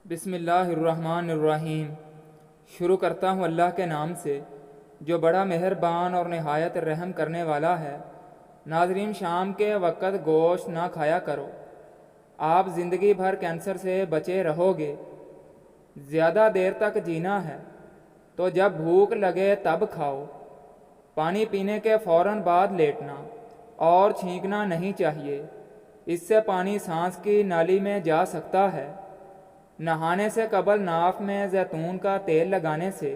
بسم اللہ الرحمن الرحیم۔ شروع کرتا ہوں اللہ کے نام سے جو بڑا مہربان اور نہایت رحم کرنے والا ہے۔ ناظرین، شام کے وقت گوشت نہ کھایا کرو، آپ زندگی بھر کینسر سے بچے رہو گے۔ زیادہ دیر تک جینا ہے تو جب بھوک لگے تب کھاؤ۔ پانی پینے کے فوراً بعد لیٹنا اور چھینکنا نہیں چاہیے، اس سے پانی سانس کی نالی میں جا سکتا ہے۔ نہانے سے قبل ناف میں زیتون کا تیل لگانے سے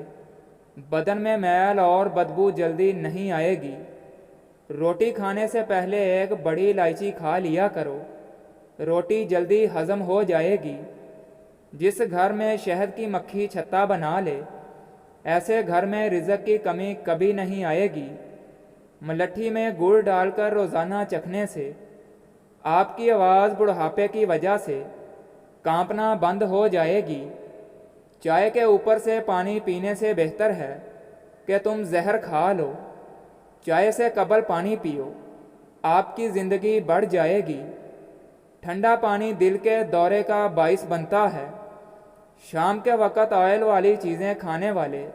بدن میں میل اور بدبو جلدی نہیں آئے گی۔ روٹی کھانے سے پہلے ایک بڑی الائچی کھا لیا کرو، روٹی جلدی ہضم ہو جائے گی۔ جس گھر میں شہد کی مکھی چھتا بنا لے، ایسے گھر میں رزق کی کمی کبھی نہیں آئے گی۔ ملٹھی میں گڑ ڈال کر روزانہ چکھنے سے آپ کی آواز بڑھاپے کی وجہ سے کانپنا بند ہو جائے گی۔ چائے کے اوپر سے پانی پینے سے بہتر ہے کہ تم زہر کھا لو۔ چائے سے قبل پانی پیو، آپ کی زندگی بڑھ جائے گی۔ ٹھنڈا پانی دل کے دورے کا باعث بنتا ہے۔ شام کے وقت آئل والی چیزیں کھانے والے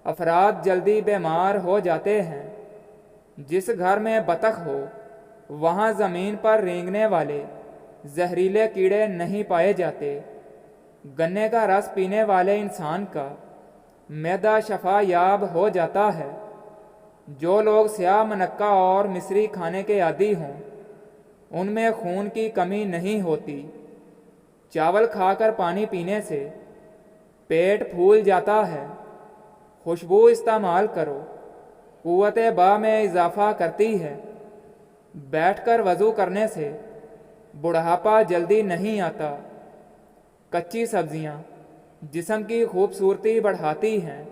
افراد جلدی بیمار ہو جاتے ہیں۔ جس گھر میں بطخ ہو وہاں زمین پر رینگنے والے زہریلے کیڑے نہیں پائے جاتے۔ گنے کا رس پینے والے انسان کا معدہ شفا یاب ہو جاتا ہے۔ جو لوگ سیاہ منقہ اور مصری کھانے کے عادی ہوں ان میں خون کی کمی نہیں ہوتی۔ چاول کھا کر پانی پینے سے پیٹ پھول جاتا ہے۔ خوشبو استعمال کرو، قوت با میں اضافہ کرتی ہے۔ بیٹھ کر وضو کرنے سے بڑھاپا جلدی نہیں آتا۔ کچی سبزیاں جسم کی خوبصورتی بڑھاتی ہیں۔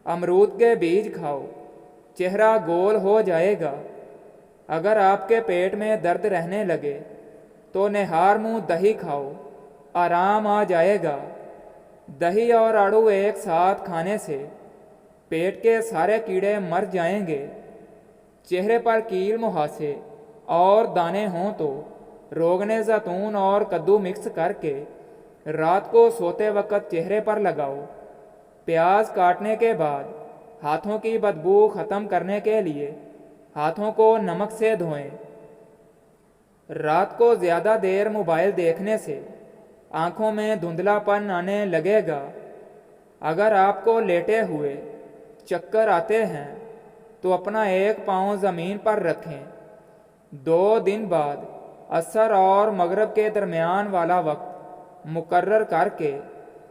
امرود کے بیج کھاؤ، چہرہ گول ہو جائے گا۔ اگر آپ کے پیٹ میں درد رہنے لگے تو نہار منہ دہی کھاؤ، آرام آ جائے گا۔ دہی اور آڑو ایک ساتھ کھانے سے پیٹ کے سارے کیڑے مر جائیں گے۔ چہرے پر کیل مہاسے اور دانے ہوں تو روغن زیتون اور کدو مکس کر کے رات کو سوتے وقت چہرے پر لگاؤ۔ پیاز کاٹنے کے بعد ہاتھوں کی بدبو ختم کرنے کے لیے ہاتھوں کو نمک سے دھوئیں۔ رات کو زیادہ دیر موبائل دیکھنے سے آنکھوں میں دھندلا پن آنے لگے گا۔ اگر آپ کو لیٹے ہوئے چکر آتے ہیں تو اپنا ایک پاؤں زمین پر رکھیں۔ 2 دن بعد عصر اور مغرب کے درمیان والا وقت مقرر کر کے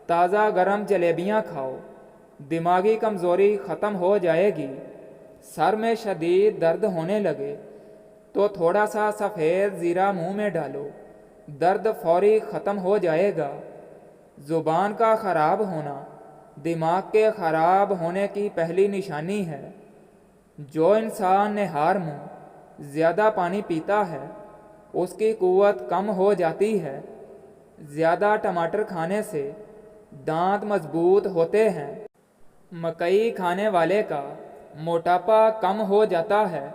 تازہ گرم جلیبیاں کھاؤ، دماغی کمزوری ختم ہو جائے گی۔ سر میں شدید درد ہونے لگے تو تھوڑا سا سفید زیرہ منہ میں ڈالو، درد فوری ختم ہو جائے گا۔ زبان کا خراب ہونا دماغ کے خراب ہونے کی پہلی نشانی ہے۔ جو انسان نہار منہ زیادہ پانی پیتا ہے اس کی قوت کم ہو جاتی ہے۔ زیادہ ٹماٹر کھانے سے دانت مضبوط ہوتے ہیں۔ مکئی کھانے والے کا موٹاپا کم ہو جاتا ہے۔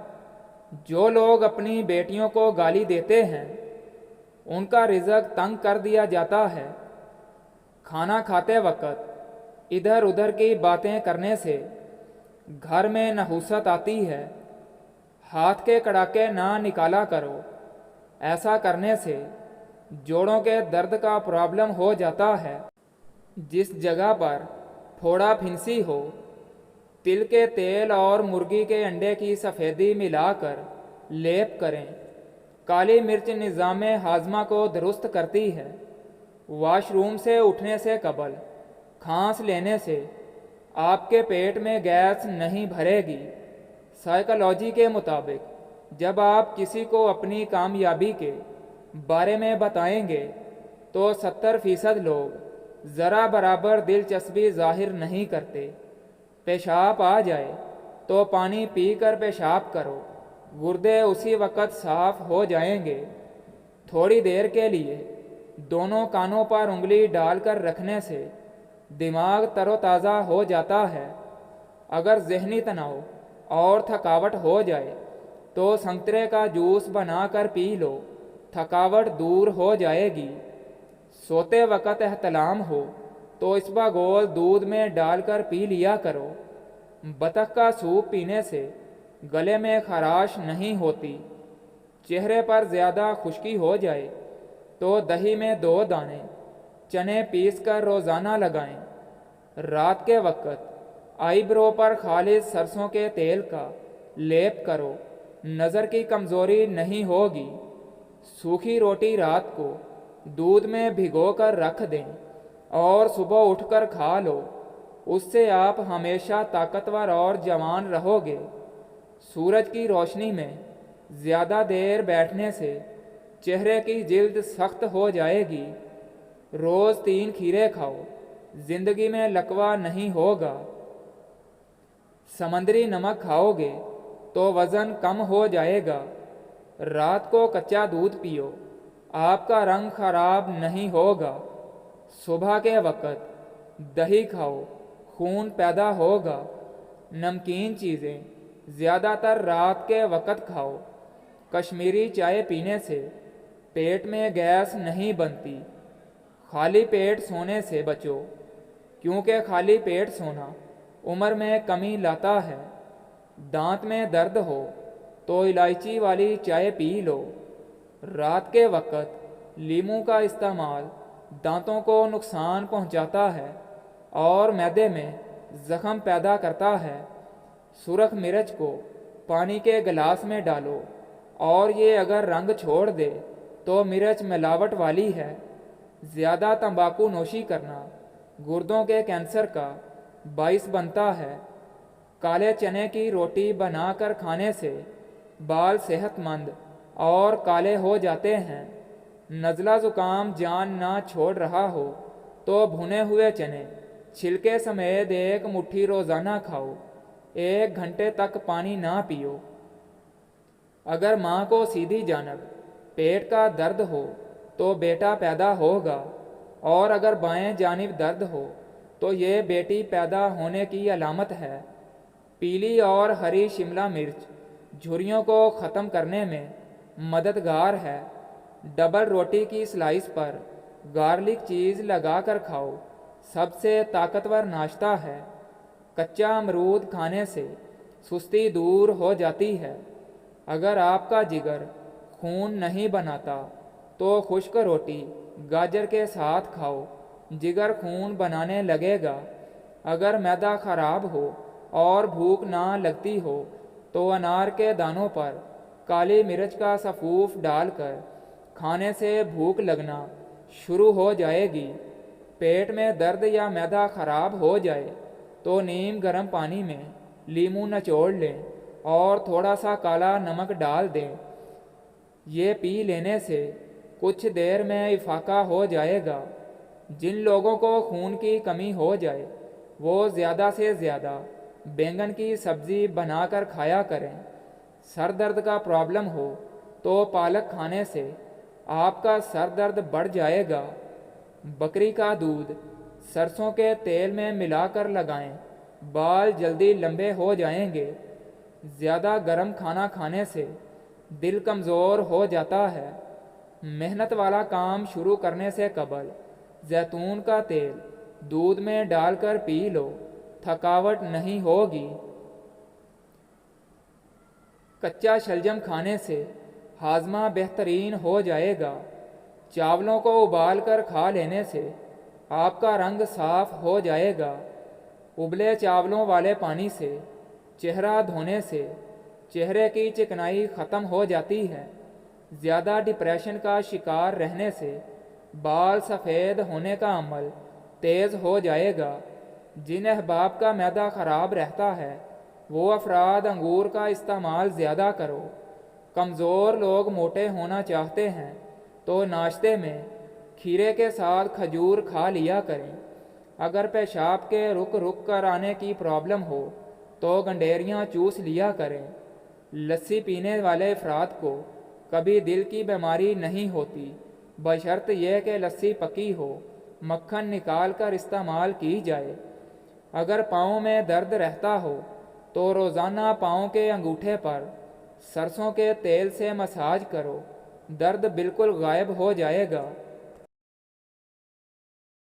جو لوگ اپنی بیٹیوں کو گالی دیتے ہیں ان کا رزق تنگ کر دیا جاتا ہے۔ کھانا کھاتے وقت ادھر ادھر کی باتیں کرنے سے گھر میں نحوست آتی ہے۔ ہاتھ کے کڑاکے نہ نکالا کرو، ایسا کرنے سے جوڑوں کے درد کا پرابلم ہو جاتا ہے۔ جس جگہ پر پھوڑا پھنسی ہو تل کے تیل اور مرغی کے انڈے کی سفیدی ملا کر لیپ کریں۔ کالی مرچ نظام ہاضمہ کو درست کرتی ہے۔ واش روم سے اٹھنے سے قبل کھانس لینے سے آپ کے پیٹ میں گیس نہیں بھرے گی۔ سائیکالوجی کے مطابق جب آپ کسی کو اپنی کامیابی کے بارے میں بتائیں گے تو 70% لوگ ذرا برابر دلچسپی ظاہر نہیں کرتے۔ پیشاب آ جائے تو پانی پی کر پیشاب کرو، گردے اسی وقت صاف ہو جائیں گے۔ تھوڑی دیر کے لیے دونوں کانوں پر انگلی ڈال کر رکھنے سے دماغ تر و تازہ ہو جاتا ہے۔ اگر ذہنی تناؤ اور تھکاوٹ ہو جائے تو سنترے کا جوس بنا کر پی لو، تھکاوٹ دور ہو جائے گی۔ सोते वक़्त एहतलाम हो तो इसबा गोल दूध में डालकर पी लिया करो। बतख का सूप पीने से गले में खराश नहीं होती। चेहरे पर ज़्यादा खुश्की हो जाए तो दही में 2 दाने चने पीस कर रोज़ाना लगाएं। रात के वक़्त आईब्रो पर खालिस सरसों के तेल का लेप करो, नज़र की कमज़ोरी नहीं होगी। सूखी रोटी रात को दूध में भिगो कर रख दें और सुबह उठकर खा लो। उससे आप हमेशा ताकतवर और जवान रहोगे। सूरज की रोशनी में ज़्यादा देर बैठने से चेहरे की जिल्द सख्त हो जाएगी। रोज़ 3 खीरे खाओ, ज़िंदगी में लकवा नहीं होगा। समंदरी नमक खाओगे तो वज़न कम हो जाएगा। रात को कच्चा दूध पियो, आपका रंग खराब नहीं होगा। सुबह के वक़्त दही खाओ, खून पैदा होगा। नमकीन चीज़ें ज़्यादातर रात के वक़्त खाओ। कश्मीरी चाय पीने से पेट में गैस नहीं बनती। खाली पेट सोने से बचो, क्योंकि खाली पेट सोना उम्र में कमी लाता है। दांत में दर्द हो तो इलायची वाली चाय पी लो। रात के वक़्त लीमू का इस्तेमाल दांतों को नुकसान पहुंचाता है और मैदे में ज़ख़म पैदा करता है। सुरख मिर्च को पानी के गिलास में डालो और ये अगर रंग छोड़ दे तो मिर्च मिलावट वाली है। ज़्यादा तंबाकू नोशी करना गुर्दों के कैंसर का बाइस बनता है। काले चने की रोटी बनाकर खाने से बाल सेहतमंद और काले हो जाते हैं। नज़ला ज़ुकाम जान ना छोड़ रहा हो तो भुने हुए चने छिलके समेत 1 मुट्ठी रोज़ाना खाओ। 1 घंटे तक पानी ना पियो। अगर माँ को सीधी जानब पेट का दर्द हो तो बेटा पैदा होगा, और अगर बाएं जानिब दर्द हो तो ये बेटी पैदा होने की अलामत है। पीली और हरी शिमला मिर्च झुर्रियों को ख़त्म करने में मददगार है। डबल रोटी की स्लाइस पर गार्लिक चीज़ लगाकर खाओ, सबसे ताकतवर नाश्ता है। कच्चा अमरूद खाने से सुस्ती दूर हो जाती है। अगर आपका जिगर खून नहीं बनाता तो खुश्क रोटी गाजर के साथ खाओ, जिगर खून बनाने लगेगा। अगर मैदा ख़राब हो और भूख ना लगती हो तो अनार के दानों पर काली मिर्च का सफ़ूफ डालकर खाने से भूख लगना शुरू हो जाएगी। पेट में दर्द या मैदा ख़राब हो जाए तो नीम गर्म पानी में लीमू निचोड़ लें और थोड़ा सा काला नमक डाल दें। ये पी लेने से कुछ देर में इफाका हो जाएगा। जिन लोगों को खून की कमी हो जाए वो ज़्यादा से ज़्यादा बैंगन की सब्ज़ी बनाकर खाया करें। सर दर्द का प्रॉब्लम हो तो पालक खाने से आपका सर दर्द बढ़ जाएगा। बकरी का दूध सरसों के तेल में मिलाकर लगाएं, बाल जल्दी लंबे हो जाएंगे। ज़्यादा गर्म खाना खाने से दिल कमज़ोर हो जाता है। मेहनत वाला काम शुरू करने से कबल जैतून का तेल दूध में डालकर पी लो, थकावट नहीं होगी। कच्चा शलजम खाने से हाजमा बेहतरीन हो जाएगा। चावलों को उबाल कर खा लेने से आपका रंग साफ हो जाएगा। उबले चावलों वाले पानी से चेहरा धोने से चेहरे की चिकनाई ख़त्म हो जाती है। ज़्यादा डिप्रेशन का शिकार रहने से बाल सफ़ेद होने का अमल तेज़ हो जाएगा। जिन अहबाब का मैदा ख़राब रहता है वो अफराद अंगूर का इस्तेमाल ज़्यादा करो। कमज़ोर लोग मोटे होना चाहते हैं तो नाश्ते में खीरे के साथ खजूर खा लिया करें। अगर पेशाब के रुक रुक कर आने की प्रॉब्लम हो तो गंडेरियाँ चूस लिया करें। लस्सी पीने वाले अफराद को कभी दिल की बीमारी नहीं होती, बशर्त यह कि लस्सी पकी हो, मक्खन निकाल कर इस्तेमाल की जाए। अगर पाँव में दर्द रहता हो तो रोज़ाना पाँव के अंगूठे पर सरसों के तेल से मसाज करो, दर्द बिल्कुल गायब हो जाएगा।